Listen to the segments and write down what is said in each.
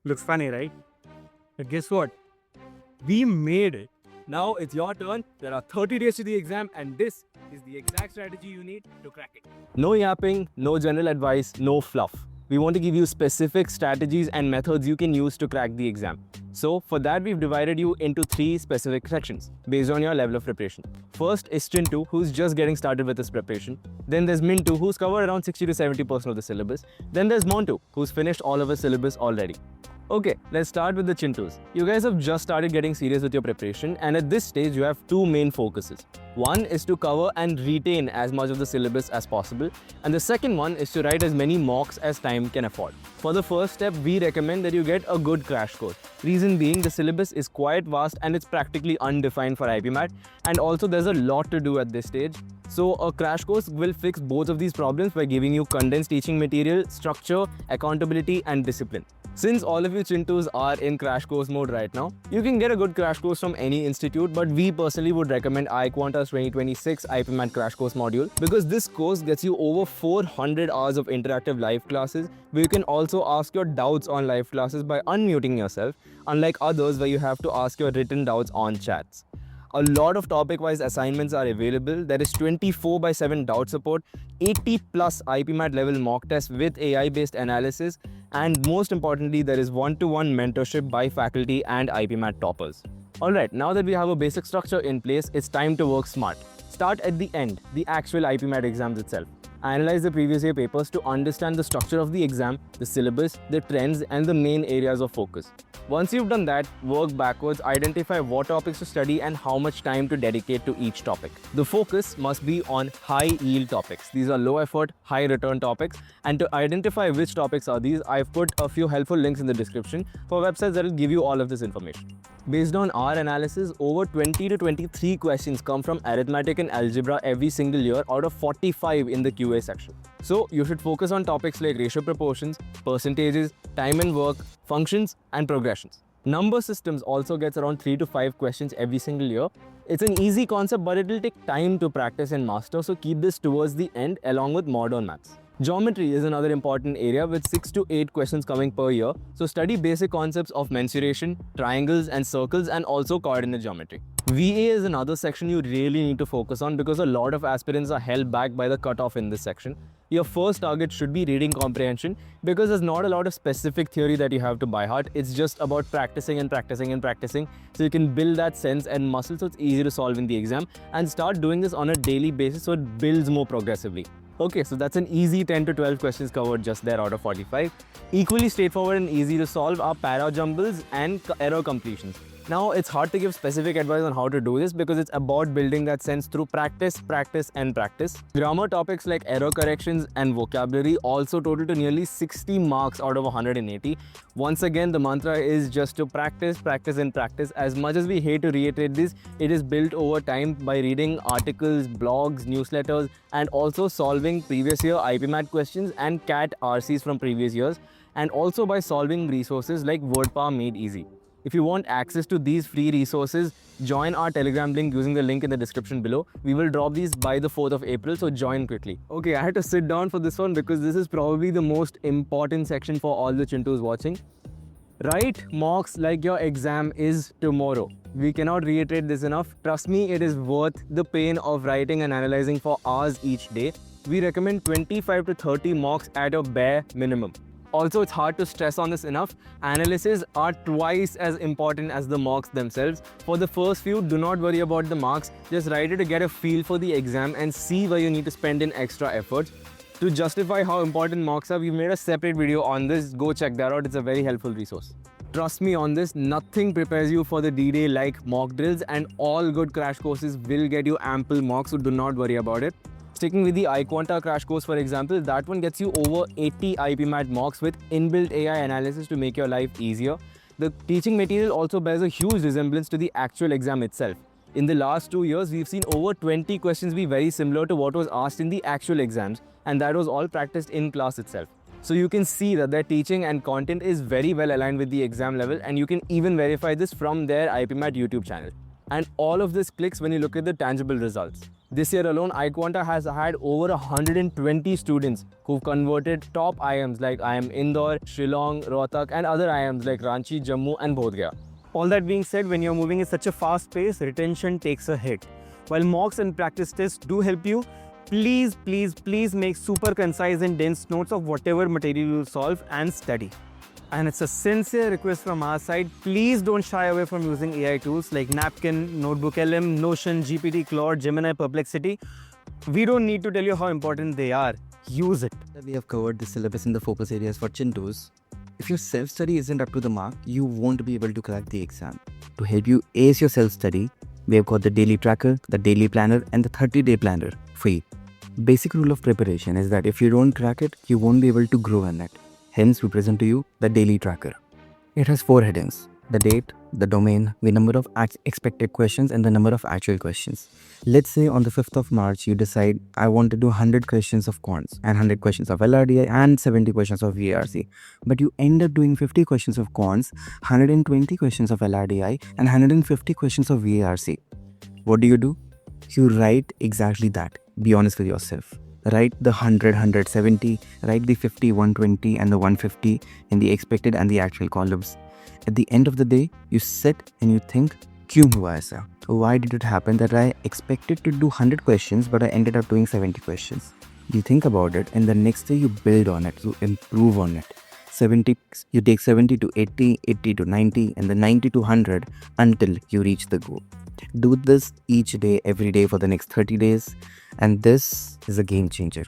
Looks funny, right? But guess what? We made it. Now it's your turn. There are 30 days to the exam, and this is the exact strategy you need to crack it. No yapping, no general advice, no fluff. We want to give you specific strategies and methods you can use to crack the exam. So, for that, we've divided you into 3 specific sections based on your level of preparation. First is Chintu, who's just getting started with his preparation. Then there's Mintu, who's covered around 60 to 70% of the syllabus. Then there's Montu, who's finished all of his syllabus already. Okay, let's start with the Chintus. You guys have just started getting serious with your preparation, and at this stage you have 2 main focuses. One is to cover and retain as much of the syllabus as possible, and the second one is to write as many mocks as time can afford. For the first step, we recommend that you get a good crash course. Reason being, the syllabus is quite vast and it's practically undefined for IPMAT, and also there's a lot to do at this stage. So a crash course will fix both of these problems by giving you condensed teaching material, structure, accountability and discipline. Since all of you Chintus are in crash course mode right now, you can get a good crash course from any institute, but we personally would recommend iQuanta's 2026 IPMAT crash course module because this course gets you over 400 hours of interactive live classes where you can also ask your doubts on live classes by unmuting yourself, unlike others where you have to ask your written doubts on chats. A lot of topic-wise assignments are available. There is 24/7 doubt support, 80 plus IPMAT level mock tests with AI-based analysis, and most importantly, there is one-to-one mentorship by faculty and IPMAT toppers. Alright, now that we have a basic structure in place, it's time to work smart. Start at the end, the actual IPMAT exams itself. Analyze the previous year papers to understand the structure of the exam, the syllabus, the trends, and the main areas of focus. Once you've done that, work backwards, identify what topics to study and how much time to dedicate to each topic. The focus must be on high-yield topics. These are low-effort, high-return topics. And to identify which topics are these, I've put a few helpful links in the description for websites that will give you all of this information. Based on our analysis, over 20 to 23 questions come from arithmetic and algebra every single year out of 45 in the QA section. So you should focus on topics like ratio proportions, percentages, time and work, functions, and progressions. Number systems also gets around 3 to 5 questions every single year. It's an easy concept, but it will take time to practice and master, so keep this towards the end along with modern maths. Geometry is another important area with 6 to 8 questions coming per year, so study basic concepts of mensuration, triangles and circles, and also coordinate geometry. VA is another section you really need to focus on because a lot of aspirants are held back by the cutoff in this section. Your first target should be reading comprehension because there's not a lot of specific theory that you have to by heart. It's just about practicing and practicing and practicing so you can build that sense and muscle so it's easy to solve in the exam, and start doing this on a daily basis so it builds more progressively. Okay, so that's an easy 10 to 12 questions covered just there out of 45. Equally straightforward and easy to solve are para jumbles and error completions. Now, it's hard to give specific advice on how to do this because it's about building that sense through practice, practice, and practice. Grammar topics like error corrections and vocabulary also total to nearly 60 marks out of 180. Once again, the mantra is just to practice, practice, and practice. As much as we hate to reiterate this, it is built over time by reading articles, blogs, newsletters, and also solving previous year IPMAT questions and CAT RCs from previous years, and also by solving resources like WordPower Made Easy. If you want access to these free resources, join our Telegram link using the link in the description below. We will drop these by the 4th of April, so join quickly. Okay, I had to sit down for this one because this is probably the most important section for all the Chintus watching. Write mocks like your exam is tomorrow. We cannot reiterate this enough. Trust me, it is worth the pain of writing and analyzing for hours each day. We recommend 25 to 30 mocks at a bare minimum. Also, it's hard to stress on this enough. Analyses are twice as important as the mocks themselves. For the first few, do not worry about the marks. Just write it to get a feel for the exam and see where you need to spend in extra effort. To justify how important mocks are, we've made a separate video on this. Go check that out. It's a very helpful resource. Trust me on this, nothing prepares you for the D-Day like mock drills, and all good crash courses will get you ample mocks, so do not worry about it. Sticking with the iQuanta crash course, for example, that one gets you over 80 IPMAT mocks with inbuilt AI analysis to make your life easier. The teaching material also bears a huge resemblance to the actual exam itself. In the last 2 years, we've seen over 20 questions be very similar to what was asked in the actual exams, and that was all practiced in class itself. So you can see that their teaching and content is very well aligned with the exam level, and you can even verify this from their IPMAT YouTube channel. And all of this clicks when you look at the tangible results. This year alone, iQuanta has had over 120 students who've converted top IIMs like IIM Indore, Shillong, Rohtak, and other IIMs like Ranchi, Jammu, and Bodh Gaya. All that being said, when you're moving at such a fast pace, retention takes a hit. While mocks and practice tests do help you, please make super concise and dense notes of whatever material you solve and study. And it's a sincere request from our side, please don't shy away from using AI tools like Napkin, Notebook LM, Notion, GPT, Claude, Gemini, Perplexity. We don't need to tell you how important they are. Use it. We have covered the syllabus in the focus areas for Chintus. If your self-study isn't up to the mark, you won't be able to crack the exam. To help you ace your self-study, we have got the daily tracker, the daily planner, and the 30-day planner free. Basic rule of preparation is that if you don't crack it, you won't be able to grow in it. Hence, we present to you the daily tracker. It has 4 headings: the date, the domain, the number of expected questions, and the number of actual questions. Let's say on the 5th of March, you decide, I want to do 100 questions of quants and 100 questions of LRDI and 70 questions of VARC. But you end up doing 50 questions of quants, 120 questions of LRDI, and 150 questions of VARC. What do? You write exactly that. Be honest with yourself. Write the 100, 170, write the 50, 120, and the 150 in the expected and the actual columns. At the end of the day, you sit and you think, "Kyun hua aisa? Why did it happen that I expected to do 100 questions but I ended up doing 70 questions?" You think about it, and the next day you build on it, you improve on it. 70, you take 70 to 80, 80 to 90, and the 90 to 100 until you reach the goal. Do this each day, every day for the next 30 days, and this is a game changer.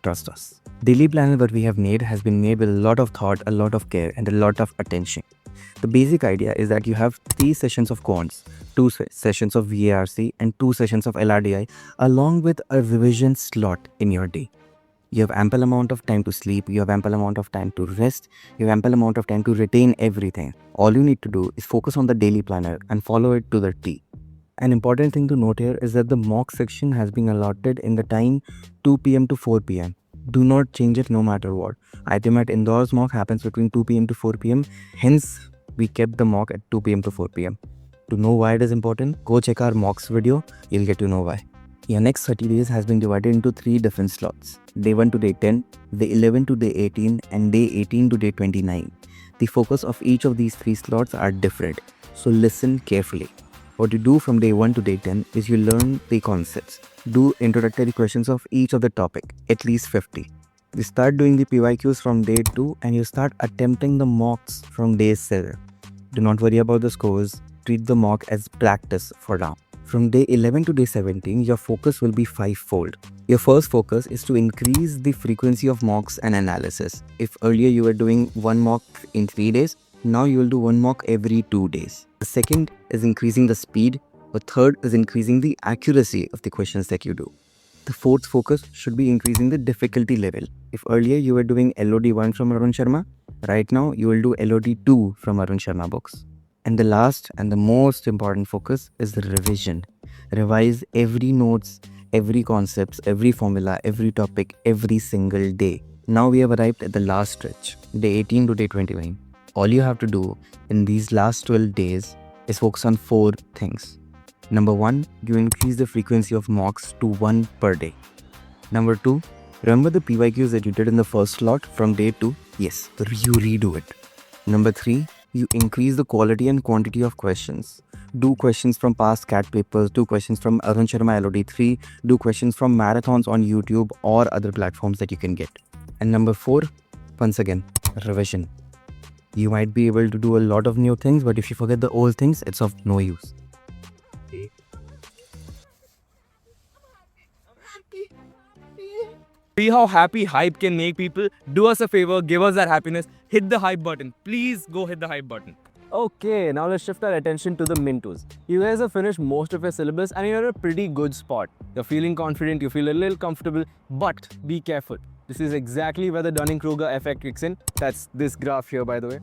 Trust us. Daily planner that we have made has been made with a lot of thought, a lot of care, and a lot of attention. The basic idea is that you have 3 sessions of quants, 2 sessions of VARC, and 2 sessions of LRDI, along with a revision slot in your day. You have ample amount of time to sleep, you have ample amount of time to rest, you have ample amount of time to retain everything. All you need to do is focus on the daily planner and follow it to the T. An important thing to note here is that the mock section has been allotted in the time 2 p.m. to 4 p.m. Do not change it no matter what. IPMAT Indore's mock happens between 2 p.m. to 4 p.m. Hence, we kept the mock at 2 p.m. to 4 p.m. To know why it is important, go check our mocks video. You'll get to know why. Your next 30 days has been divided into 3 different slots. Day 1 to day 10, day 11 to day 18, and day 18 to day 29. The focus of each of these 3 slots are different. So listen carefully. What you do from day 1 to day 10 is you learn the concepts. Do introductory questions of each of the topic, at least 50. You start doing the PYQs from day 2 and you start attempting the mocks from day 7. Do not worry about the scores. Treat the mock as practice for now. From day 11 to day 17, your focus will be 5-fold. Your first focus is to increase the frequency of mocks and analysis. If earlier you were doing 1 mock in 3 days, now you will do 1 mock every 2 days. The second is increasing the speed. The third is increasing the accuracy of the questions that you do. The fourth focus should be increasing the difficulty level. If earlier you were doing LOD 1 from Arun Sharma, right now you will do LOD 2 from Arun Sharma books. And the last and the most important focus is the revision. Revise every notes, every concepts, every formula, every topic, every single day. Now we have arrived at the last stretch, day 18 to day 29. All you have to do in these last 12 days is focus on 4 things. Number 1, you increase the frequency of mocks to 1 per day. Number 2, remember the PYQs that you did in the first slot from day 2? Yes, you redo it. Number 3, you increase the quality and quantity of questions. Do questions from past CAT papers, do questions from Arun Sharma LOD 3, do questions from marathons on YouTube or other platforms that you can get. And number 4, once again, revision. You might be able to do a lot of new things, but if you forget the old things, it's of no use. See how happy hype can make people? Do us a favor, give us that happiness, hit the hype button. Please go hit the hype button. Okay, now let's shift our attention to the Mentos. You guys have finished most of your syllabus and you're in a pretty good spot. You're feeling confident, you feel a little comfortable, but be careful. This is exactly where the Dunning-Kruger effect kicks in. That's this graph here, by the way.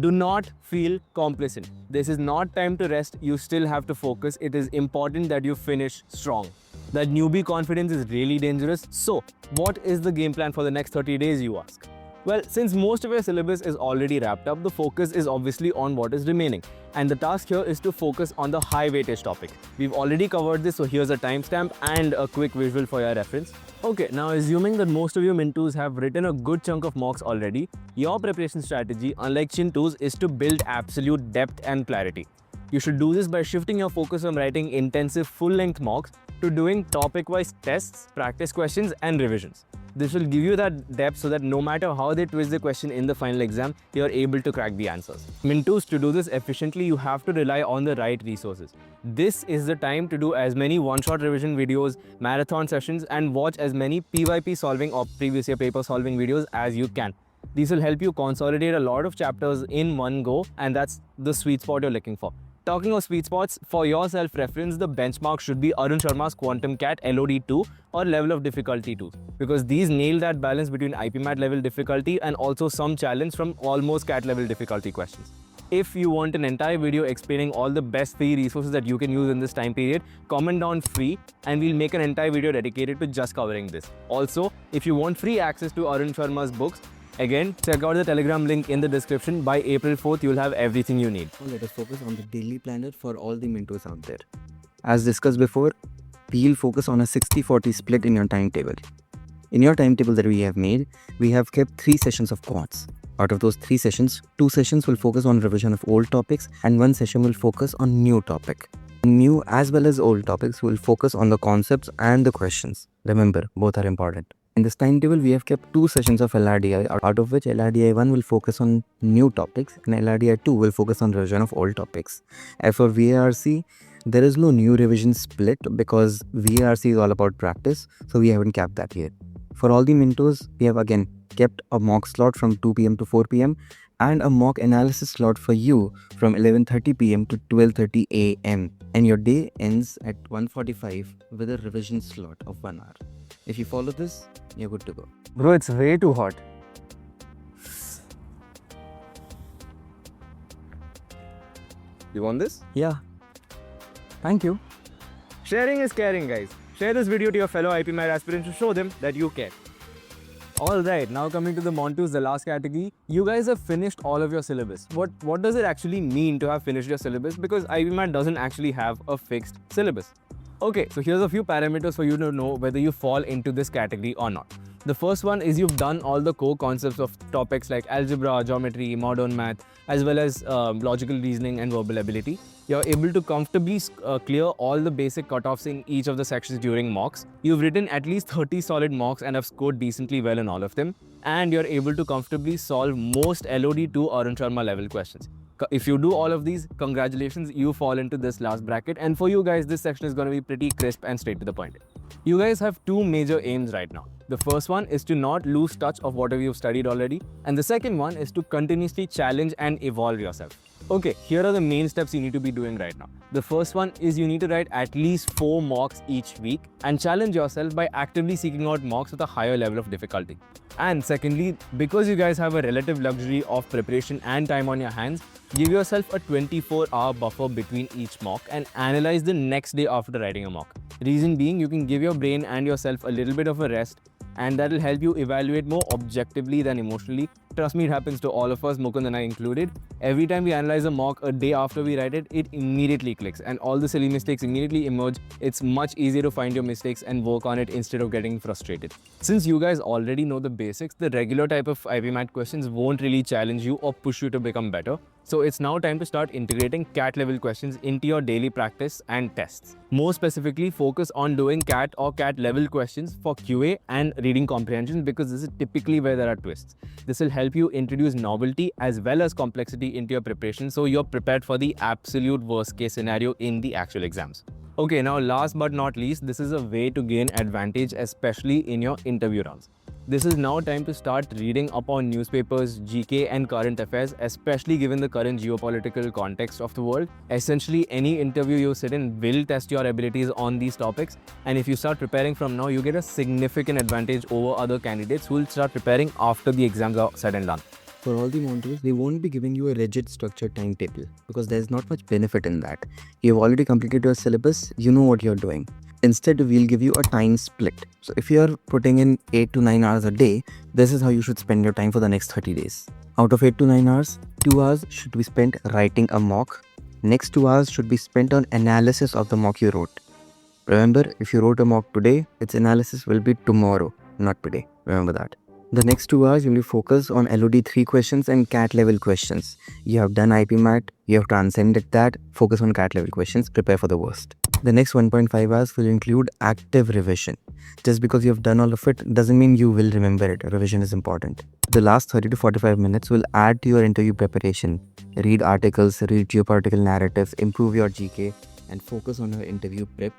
Do not feel complacent. This is not time to rest. You still have to focus. It is important that you finish strong. That newbie confidence is really dangerous. So, what is the game plan for the next 30 days, you ask? Well, since most of your syllabus is already wrapped up, the focus is obviously on what is remaining. And the task here is to focus on the high weightage topic. We've already covered this, so here's a timestamp and a quick visual for your reference. Okay, now assuming that most of you Mintus have written a good chunk of mocks already, your preparation strategy, unlike Chintu's, is to build absolute depth and clarity. You should do this by shifting your focus from writing intensive full-length mocks to doing topic-wise tests, practice questions and revisions. This will give you that depth so that no matter how they twist the question in the final exam, you are able to crack the answers. Mintus, to do this efficiently, you have to rely on the right resources. This is the time to do as many one-shot revision videos, marathon sessions and watch as many PYP solving or previous year paper solving videos as you can. These will help you consolidate a lot of chapters in one go, and that's the sweet spot you're looking for. Talking of sweet spots, for your self-reference, the benchmark should be Arun Sharma's Quantum Cat LOD 2 or Level of Difficulty 2, because these nail that balance between IPMAT level difficulty and also some challenge from almost cat level difficulty questions. If you want an entire video explaining all the best free resources that you can use in this time period, comment down free and we'll make an entire video dedicated to just covering this. Also, if you want free access to Arun Sharma's books, again, check out the Telegram link in the description. By April 4th, you'll have everything you need. Let us focus on the daily planner for all the Mintos out there. As discussed before, we'll focus on a 60-40 split in your timetable. In your timetable that we have made, we have kept 3 sessions of quants. Out of those 3 sessions, 2 sessions will focus on revision of old topics and 1 session will focus on new topic. New as well as old topics will focus on the concepts and the questions. Remember, both are important. In this timetable, we have kept 2 sessions of LRDI, out of which LRDI 1 will focus on new topics and LRDI 2 will focus on revision of old topics. As for VARC, there is no new revision split because VARC is all about practice, so we haven't kept that yet. For all the Mintos, we have again kept a mock slot from 2 PM to 4 PM and a mock analysis slot for you from 11:30 PM to 12:30 AM. And your day ends at 1:45 with a revision slot of 1 hour. If you follow this, you're good to go. Bro, it's way too hot. You want this? Yeah. Thank you. Sharing is caring, guys. Share this video to your fellow IPMAT aspirants to show them that you care. Alright, now coming to the Montus, the last category. You guys have finished all of your syllabus. What does it actually mean to have finished your syllabus? Because IPMAT doesn't actually have a fixed syllabus. Okay, so here's a few parameters for you to know whether you fall into this category or not. The first one is you've done all the core concepts of topics like algebra, geometry, modern math, as well as logical reasoning and verbal ability. You're able to comfortably clear all the basic cutoffs in each of the sections during mocks. You've written at least 30 solid mocks and have scored decently well in all of them. And you're able to comfortably solve most LOD2 Arun Sharma level questions. If you do all of these, congratulations, you fall into this last bracket. And for you guys, this section is going to be pretty crisp and straight to the point. You guys have 2 major aims right now. The first one is to not lose touch of whatever you've studied already. And the second one is to continuously challenge and evolve yourself. Okay, here are the main steps you need to be doing right now. The first one is you need to write at least 4 mocks each week and challenge yourself by actively seeking out mocks with a higher level of difficulty. And secondly, because you guys have a relative luxury of preparation and time on your hands, give yourself a 24-hour buffer between each mock and analyze the next day after writing a mock. Reason being, you can give your brain and yourself a little bit of a rest, and that will help you evaluate more objectively than emotionally. Trust me, it happens to all of us, Mukund and I included. Every time we analyze a mock a day after we write it, it immediately clicks and all the silly mistakes immediately emerge. It's much easier to find your mistakes and work on it instead of getting frustrated. Since you guys already know the basics, the regular type of IPMAT questions won't really challenge you or push you to become better. So it's now time to start integrating CAT level questions into your daily practice and tests. More specifically, focus on doing CAT or CAT level questions for QA and reading comprehension, because this is typically where there are twists. This will help you introduce novelty as well as complexity into your preparation, so you're prepared for the absolute worst case scenario in the actual exams. Okay, now last but not least, this is a way to gain advantage, especially in your interview rounds. This is now time to start reading up on newspapers, GK and current affairs, especially given the current geopolitical context of the world. Essentially, any interview you sit in will test your abilities on these topics. And if you start preparing from now, you get a significant advantage over other candidates who will start preparing after the exams are said and done. For all the modules, they won't be giving you a rigid structured timetable because there's not much benefit in that. You've already completed your syllabus, you know what you're doing. Instead, we'll give you a time split. So if you're putting in 8 to 9 hours a day, this is how you should spend your time for the next 30 days. Out of 8 to 9 hours, 2 hours should be spent writing a mock. Next 2 hours should be spent on analysis of the mock you wrote. Remember, if you wrote a mock today, its analysis will be tomorrow, not today. Remember that. The next 2 hours, you will focus on LOD 3 questions and CAT level questions. You have done IPMAT, you have transcended that, focus on CAT level questions, prepare for the worst. The next 1.5 hours will include active revision. Just because you have done all of it doesn't mean you will remember it. Revision is important. The last 30 to 45 minutes will add to your interview preparation. Read articles, read geopolitical narratives, improve your GK, and focus on your interview prep.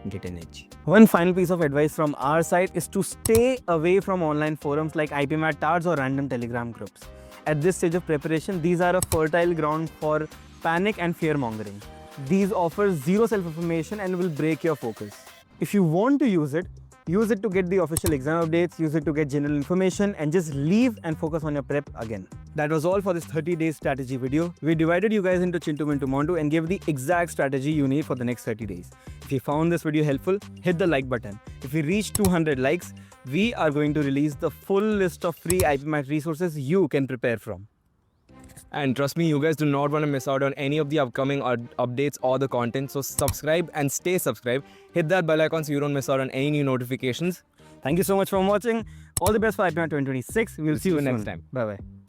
Get an edge. One final piece of advice from our side is to stay away from online forums like IPMAT cards or random Telegram groups. At this stage of preparation, these are a fertile ground for panic and fear mongering. These offer zero self-information and will break your focus. If you want to use it to get the official exam updates, use it to get general information, and just leave and focus on your prep again. That was all for this 30-day strategy video. We divided you guys into Chintu, Montu, Montu and gave the exact strategy you need for the next 30 days. If you found this video helpful, hit the like button. If we reach 200 likes, we are going to release the full list of free IPMAT resources you can prepare from. And trust me, you guys do not want to miss out on any of the upcoming updates or the content. So subscribe and stay subscribed. Hit that bell icon so you don't miss out on any new notifications. Thank you so much for watching. All the best for IPMAT 2026. We'll see you next soon. time. Bye-bye.